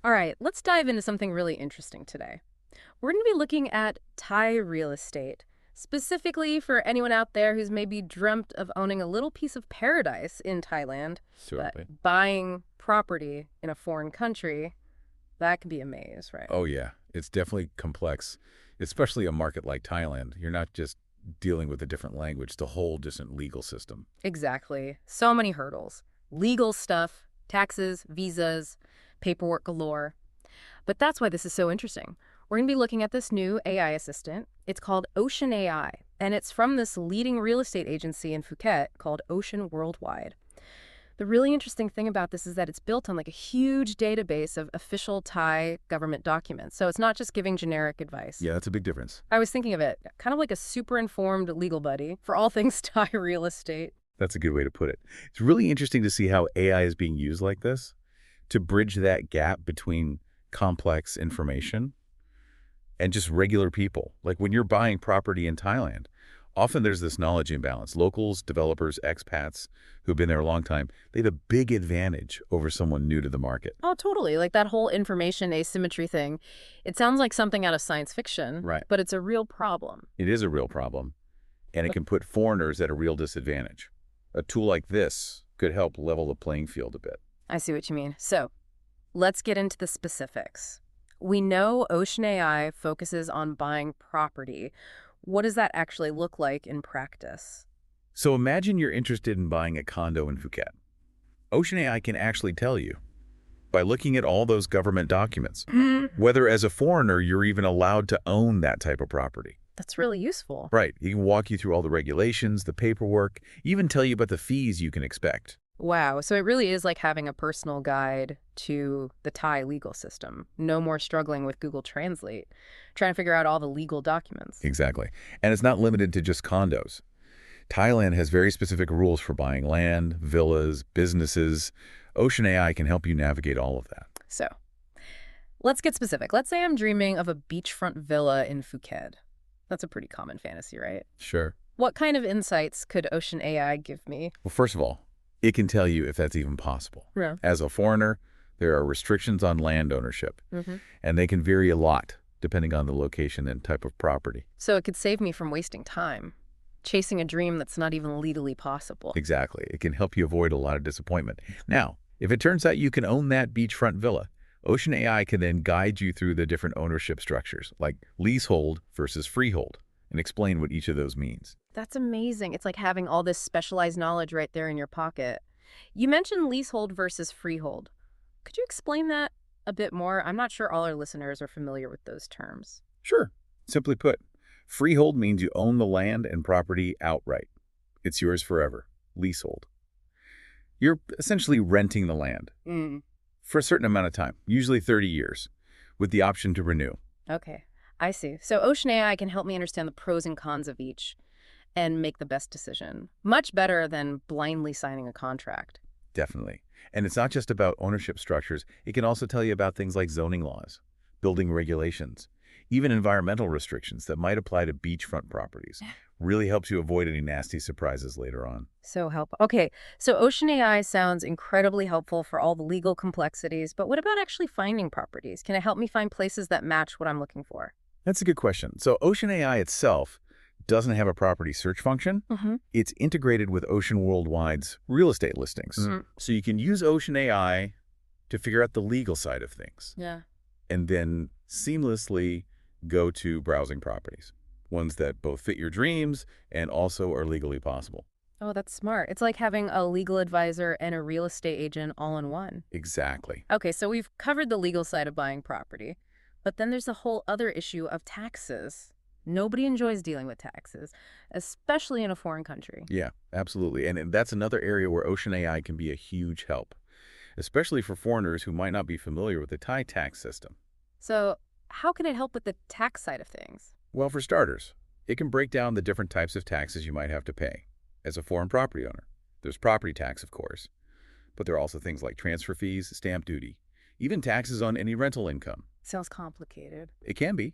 All right, let's dive into something really interesting today. We're going to be looking at Thai real estate, specifically for anyone out there who's maybe dreamt of owning a little piece of paradise in Thailand, but Certainly. buying property in a foreign country, that can be a maze, right? Oh, yeah. It's definitely complex, especially a market like Thailand. You're not just dealing with a different language, it's a whole different legal system. Exactly. So many hurdles. Legal stuff, taxes, visas, paperwork galore. But that's why this is so interesting. We're going to be looking at this new AI assistant. It's called Ocean AI, and it's from this leading real estate agency in Phuket called Ocean Worldwide. The really interesting thing about this is that it's built on like a huge database of official Thai government documents. So it's not just giving generic advice. Yeah, that's a big difference. I was thinking of it kind of like a super informed legal buddy for all things Thai real estate. That's a good way to put it. It's really interesting to see how AI is being used like this to bridge that gap between complex information and just regular people. Like when you're buying property in Thailand, often there's this knowledge imbalance. Locals, developers, expats who've been there a long time, they have a big advantage over someone new to the market. Oh, totally. Like that whole information asymmetry thing. It sounds like something out of science fiction, Right. but it's a real problem. It is a real problem, and it can put foreigners at a real disadvantage. A tool like this could help level the playing field a bit. I see what you mean. So let's get into the specifics. We know Ocean AI focuses on buying property. What does that actually look like in practice? So imagine you're interested in buying a condo in Phuket. Ocean AI can actually tell you by looking at all those government documents, whether as a foreigner you're even allowed to own that type of property. That's really useful. Right. He can walk you through all the regulations, the paperwork, even tell you about the fees you can expect. Wow. So it really is like having a personal guide to the Thai legal system. No more struggling with Google Translate, trying to figure out all the legal documents. Exactly. And it's not limited to just condos. Thailand has very specific rules for buying land, villas, businesses. Ocean AI can help you navigate all of that. So let's get specific. Let's say I'm dreaming of a beachfront villa in Phuket. That's a pretty common fantasy, right? Sure. What kind of insights could Ocean AI give me? Well, first of all, it can tell you if that's even possible. Yeah. As a foreigner, there are restrictions on land ownership, Mm-hmm. and they can vary a lot depending on the location and type of property. So it could save me from wasting time, chasing a dream that's not even legally possible. Exactly. It can help you avoid a lot of disappointment. Now, if it turns out you can own that beachfront villa, Ocean AI can then guide you through the different ownership structures, like leasehold versus freehold, and explain what each of those means. That's amazing. It's like having all this specialized knowledge right there in your pocket. You mentioned leasehold versus freehold. Could you explain that a bit more? I'm not sure all our listeners are familiar with those terms. Sure. Simply put, freehold means you own the land and property outright. It's yours forever. Leasehold. You're essentially renting the land for a certain amount of time, usually 30 years, with the option to renew. Okay, I see. So Ocean AI can help me understand the pros and cons of each and make the best decision. Much better than blindly signing a contract. Definitely. And it's not just about ownership structures. It can also tell you about things like zoning laws, building regulations, even environmental restrictions that might apply to beachfront properties. Really helps you avoid any nasty surprises later on. So helpful. Okay, so Ocean AI sounds incredibly helpful for all the legal complexities, but what about actually finding properties? Can it help me find places that match what I'm looking for? That's a good question. So Ocean AI itself doesn't have a property search function. Mm-hmm. It's integrated with Ocean Worldwide's real estate listings. So you can use Ocean AI to figure out the legal side of things Yeah. and then seamlessly go to browsing properties, ones that both fit your dreams and also are legally possible. Oh, that's smart. It's like having a legal advisor and a real estate agent all in one. Exactly. Okay, so we've covered the legal side of buying property, but then there's the whole other issue of taxes. Nobody enjoys dealing with taxes, especially in a foreign country. Yeah, absolutely. And that's another area where Ocean AI can be a huge help, especially for foreigners who might not be familiar with the Thai tax system. So how can it help with the tax side of things? Well, for starters, it can break down the different types of taxes you might have to pay as a foreign property owner. There's property tax, of course, but there are also things like transfer fees, stamp duty, even taxes on any rental income. Sounds complicated. It can be,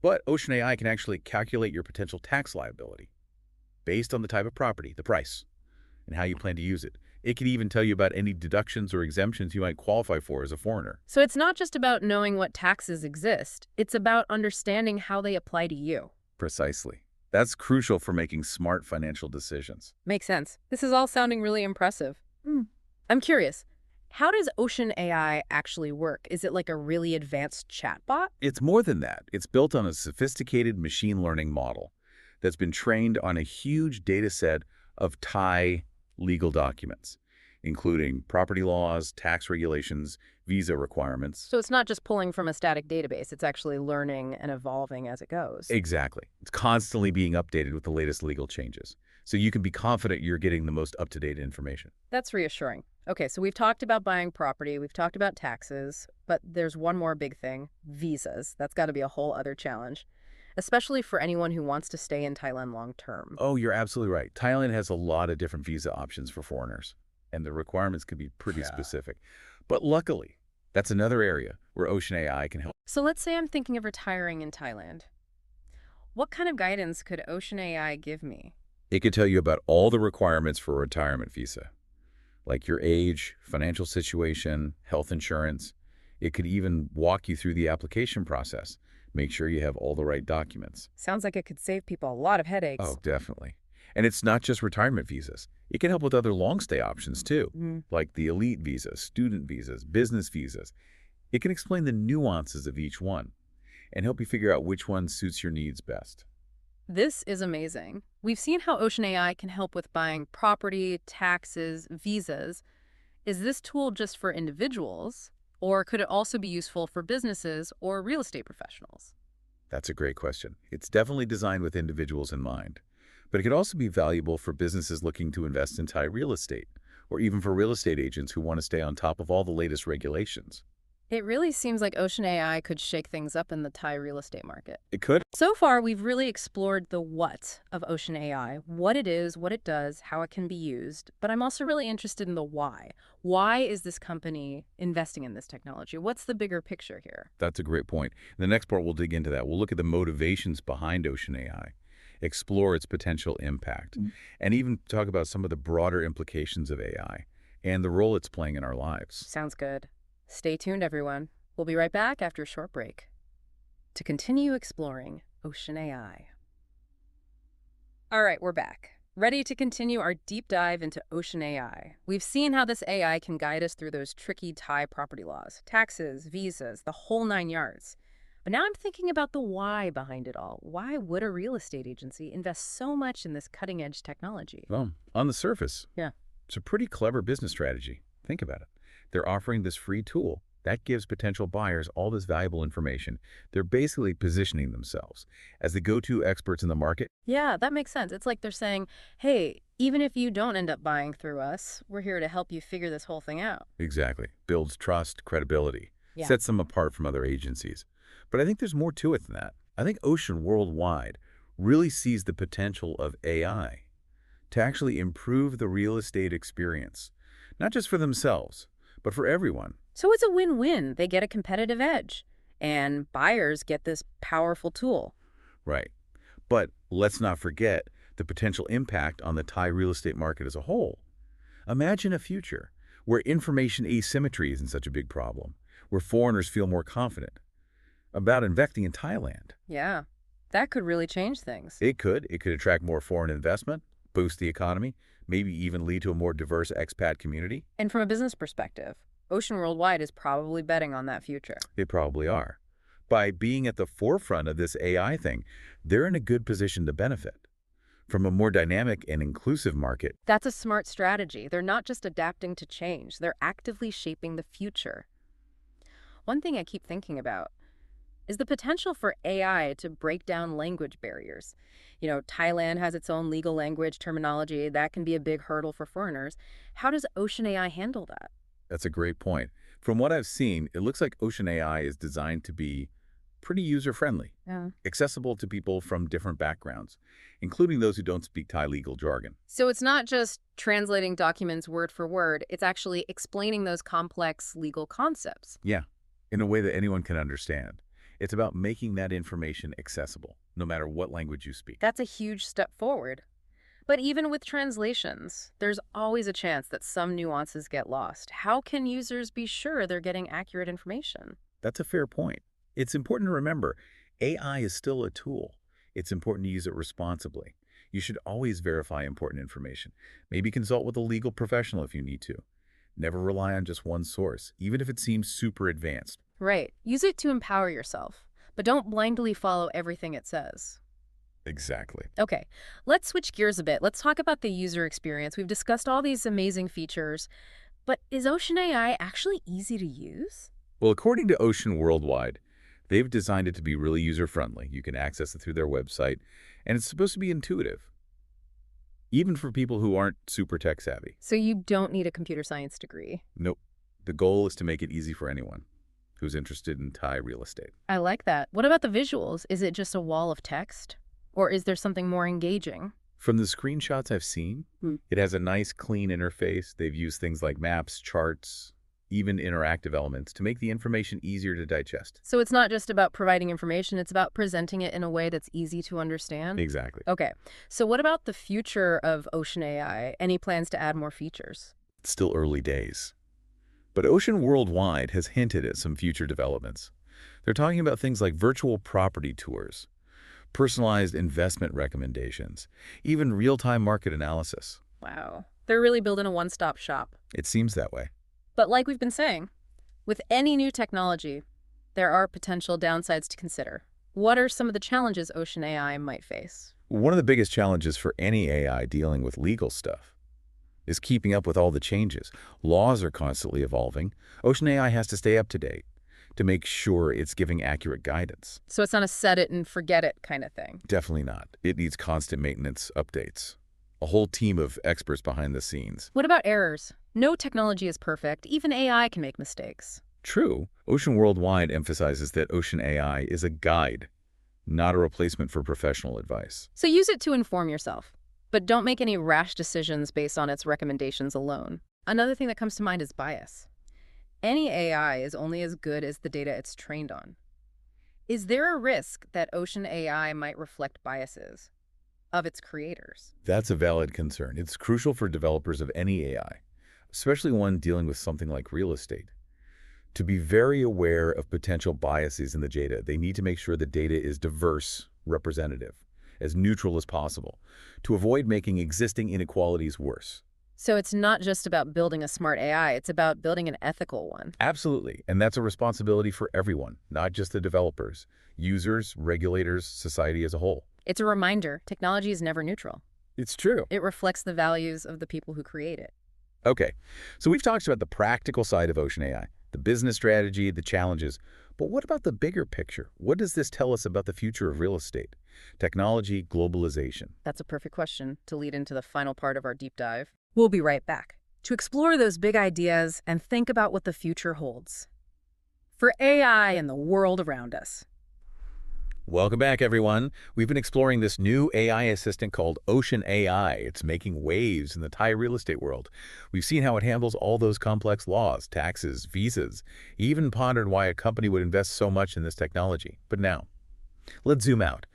but Ocean AI can actually calculate your potential tax liability based on the type of property, the price, and how you plan to use it. It can even tell you about any deductions or exemptions you might qualify for as a foreigner. So it's not just about knowing what taxes exist. It's about understanding how they apply to you. Precisely. That's crucial for making smart financial decisions. Makes sense. This is all sounding really impressive. I'm curious, how does Ocean AI actually work? Is it like a really advanced chatbot? It's more than that. It's built on a sophisticated machine learning model that's been trained on a huge data set of Thai legal documents, including property laws, tax regulations, visa requirements. So it's not just pulling from a static database, it's actually learning and evolving as it goes. Exactly. It's constantly being updated with the latest legal changes, so you can be confident you're getting the most up-to-date information. That's reassuring. Okay, so we've talked about buying property, we've talked about taxes, but there's one more big thing, visas. That's got to be a whole other challenge, especially for anyone who wants to stay in Thailand long term. Oh, you're absolutely right. Thailand has a lot of different visa options for foreigners, and the requirements can be pretty specific. But luckily, that's another area where Ocean AI can help. So let's say I'm thinking of retiring in Thailand. What kind of guidance could Ocean AI give me? It could tell you about all the requirements for a retirement visa, like your age, financial situation, health insurance. It could even walk you through the application process. Make sure you have all the right documents. Sounds like it could save people a lot of headaches. Oh, definitely. And it's not just retirement visas. It can help with other long stay options too, like the elite visas, student visas, business visas. It can explain the nuances of each one and help you figure out which one suits your needs best. This is amazing. We've seen how Ocean AI can help with buying property, taxes, visas. Is this tool just for individuals, or could it also be useful for businesses or real estate professionals? That's a great question. It's definitely designed with individuals in mind, but it could also be valuable for businesses looking to invest in Thai real estate, or even for real estate agents who want to stay on top of all the latest regulations. It really seems like Ocean AI could shake things up in the Thai real estate market. It could. So far, we've really explored the what of Ocean AI, what it is, what it does, how it can be used. But I'm also really interested in the why. Why is this company investing in this technology? What's the bigger picture here? That's a great point. In the next part, we'll dig into that. We'll look at the motivations behind Ocean AI, explore its potential impact, and even talk about some of the broader implications of AI and the role it's playing in our lives. Sounds good. Stay tuned, everyone. We'll be right back after a short break to continue exploring Ocean AI. All right, we're back. Ready to continue our deep dive into Ocean AI. We've seen how this AI can guide us through those tricky Thai property laws, taxes, visas, the whole 9 yards. But now I'm thinking about the why behind it all. Why would a real estate agency invest so much in this cutting-edge technology? Well, on the surface, Yeah. it's a pretty clever business strategy. Think about it. They're offering this free tool that gives potential buyers all this valuable information. They're basically positioning themselves as the go-to experts in the market. Yeah, that makes sense. It's like they're saying, hey, even if you don't end up buying through us, we're here to help you figure this whole thing out. Exactly. Builds trust, credibility, Yeah. sets them apart from other agencies. But I think there's more to it than that. I think Ocean worldwide really sees the potential of AI to actually improve the real estate experience, not just for themselves, but for everyone. So it's a win-win. They get a competitive edge, and buyers get this powerful tool. Right. But let's not forget the potential impact on the Thai real estate market as a whole. Imagine a future where information asymmetry isn't such a big problem, where foreigners feel more confident about investing in Thailand. Yeah, that could really change things. It could. It could attract more foreign investment, boost the economy, maybe even lead to a more diverse expat community. And from a business perspective, Ocean Worldwide is probably betting on that future. They probably are. By being at the forefront of this AI thing, they're in a good position to benefit from a more dynamic and inclusive market. That's a smart strategy. They're not just adapting to change, they're actively shaping the future. One thing I keep thinking about is the potential for AI to break down language barriers. Thailand has its own legal language terminology. That can be a big hurdle for foreigners. How does Ocean AI handle that? That's a great point. From what I've seen, it looks like Ocean AI is designed to be pretty user-friendly, Yeah. accessible to people from different backgrounds, including those who don't speak Thai legal jargon. So it's not just translating documents word for word, it's actually explaining those complex legal concepts. Yeah, in a way that anyone can understand. It's about making that information accessible, no matter what language you speak. That's a huge step forward. But even with translations, there's always a chance that some nuances get lost. How can users be sure they're getting accurate information? That's a fair point. It's important to remember, AI is still a tool. It's important to use it responsibly. You should always verify important information. Maybe consult with a legal professional if you need to. Never rely on just one source, even if it seems super advanced. Right. Use it to empower yourself, but don't blindly follow everything it says. Exactly. Okay, let's switch gears a bit. Let's talk about the user experience. We've discussed all these amazing features, but is Ocean AI actually easy to use? Well, according to Ocean Worldwide, they've designed it to be really user-friendly. You can access it through their website, and it's supposed to be intuitive, even for people who aren't super tech-savvy. So you don't need a computer science degree. Nope. The goal is to make it easy for anyone who's interested in Thai real estate. I like that. What about the visuals? Is it just a wall of text? Or is there something more engaging? From the screenshots I've seen, Hmm. it has a nice, clean interface. They've used things like maps, charts, even interactive elements to make the information easier to digest. So it's not just about providing information, it's about presenting it in a way that's easy to understand? Exactly. Okay, so what about the future of Ocean AI? Any plans to add more features? It's still early days. But Ocean Worldwide has hinted at some future developments. They're talking about things like virtual property tours, personalized investment recommendations, even real-time market analysis. Wow. They're really building a one-stop shop. It seems that way. But like we've been saying, with any new technology, there are potential downsides to consider. What are some of the challenges Ocean AI might face? One of the biggest challenges for any AI dealing with legal stuff is keeping up with all the changes. Laws are constantly evolving. Ocean AI has to stay up to date to make sure it's giving accurate guidance. So it's not a set it and forget it kind of thing. Definitely not. It needs constant maintenance updates. A whole team of experts behind the scenes. What about errors? No technology is perfect. Even AI can make mistakes. True. Ocean Worldwide emphasizes that Ocean AI is a guide, not a replacement for professional advice. So use it to inform yourself, but don't make any rash decisions based on its recommendations alone. Another thing that comes to mind is bias. Any AI is only as good as the data it's trained on. Is there a risk that Ocean AI might reflect biases of its creators? That's a valid concern. It's crucial for developers of any AI, especially one dealing with something like real estate, to be very aware of potential biases in the data. They need to make sure the data is diverse, representative, as neutral as possible, to avoid making existing inequalities worse. So it's not just about building a smart AI, it's about building an ethical one. Absolutely, and that's a responsibility for everyone, not just the developers, users, regulators, society as a whole. It's a reminder, technology is never neutral. It's true. It reflects the values of the people who create it. Okay, so we've talked about the practical side of Ocean AI, the business strategy, the challenges, but what about the bigger picture? What does this tell us about the future of real estate, technology, globalization? That's a perfect question to lead into the final part of our deep dive. We'll be right back to explore those big ideas and think about what the future holds for AI and the world around us. Welcome back, everyone. We've been exploring this new AI assistant called Ocean AI. It's making waves in the Thai real estate world. We've seen how it handles all those complex laws, taxes, visas, even pondered why a company would invest so much in this technology. But now, let's zoom out.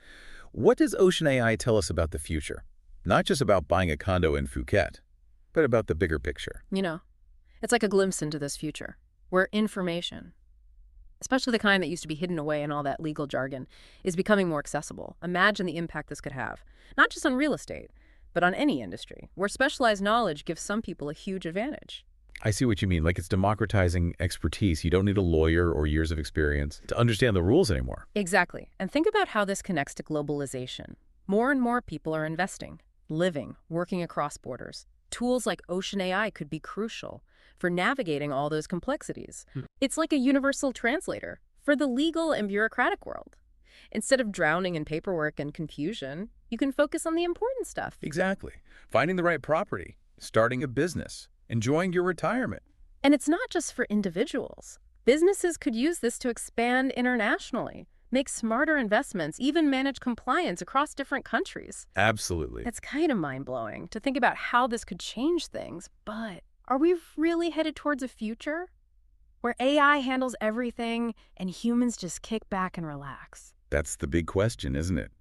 What does Ocean AI tell us about the future? Not just about buying a condo in Phuket, but about the bigger picture. You know, it's like a glimpse into this future where information, especially the kind that used to be hidden away in all that legal jargon, is becoming more accessible. Imagine the impact this could have, not just on real estate, but on any industry, where specialized knowledge gives some people a huge advantage. I see what you mean, like it's democratizing expertise. You don't need a lawyer or years of experience to understand the rules anymore. Exactly. And think about how this connects to globalization. More and more people are investing, living, working across borders. Tools like Ocean AI could be crucial for navigating all those complexities. It's like a universal translator for the legal and bureaucratic world. Instead of drowning in paperwork and confusion, you can focus on the important stuff. Exactly. Finding the right property, starting a business, enjoying your retirement. And it's not just for individuals. Businesses could use this to expand internationally, make smarter investments, even manage compliance across different countries. Absolutely. It's kind of mind-blowing to think about how this could change things, but are we really headed towards a future where AI handles everything and humans just kick back and relax? That's the big question, isn't it?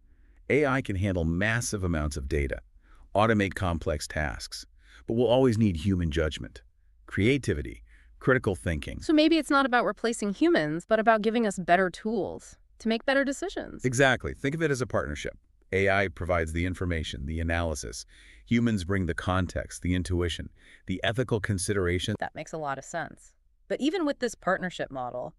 AI can handle massive amounts of data, automate complex tasks. But we'll always need human judgment, creativity, critical thinking. So maybe it's not about replacing humans, but about giving us better tools to make better decisions. Exactly. Think of it as a partnership. AI provides the information, the analysis. Humans bring the context, the intuition, the ethical consideration. That makes a lot of sense. But even with this partnership model,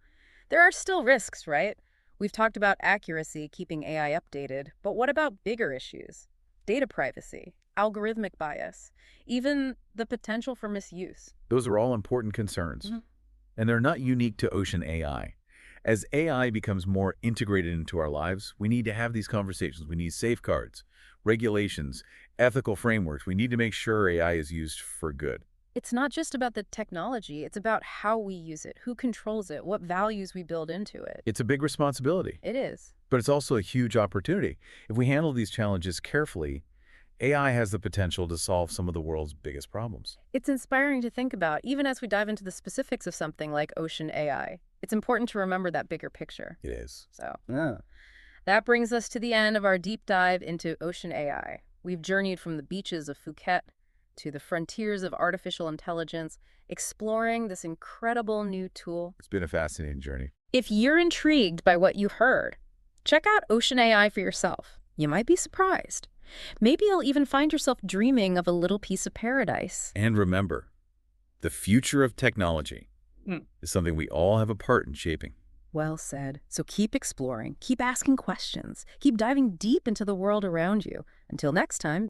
there are still risks, right? We've talked about accuracy, keeping AI updated, but what about bigger issues? Data privacy, algorithmic bias, even the potential for misuse. Those are all important concerns. And they're not unique to ocean AI. As AI becomes more integrated into our lives, we need to have these conversations. We need safeguards, regulations, ethical frameworks. We need to make sure AI is used for good. It's not just about the technology, it's about how we use it, who controls it, what values we build into it. It's a big responsibility, It is. but it's also a huge opportunity. If we handle these challenges carefully, AI has the potential to solve some of the world's biggest problems. It's inspiring to think about, even as we dive into the specifics of something like ocean AI. It's important to remember that bigger picture. It is. So, Yeah. that brings us to the end of our deep dive into ocean AI. We've journeyed from the beaches of Phuket to the frontiers of artificial intelligence, exploring this incredible new tool. It's been a fascinating journey. If you're intrigued by what you heard, check out Ocean AI for yourself. You might be surprised. Maybe you'll even find yourself dreaming of a little piece of paradise. And remember, the future of technology is something we all have a part in shaping. Well said. So keep exploring, keep asking questions, keep diving deep into the world around you. Until next time.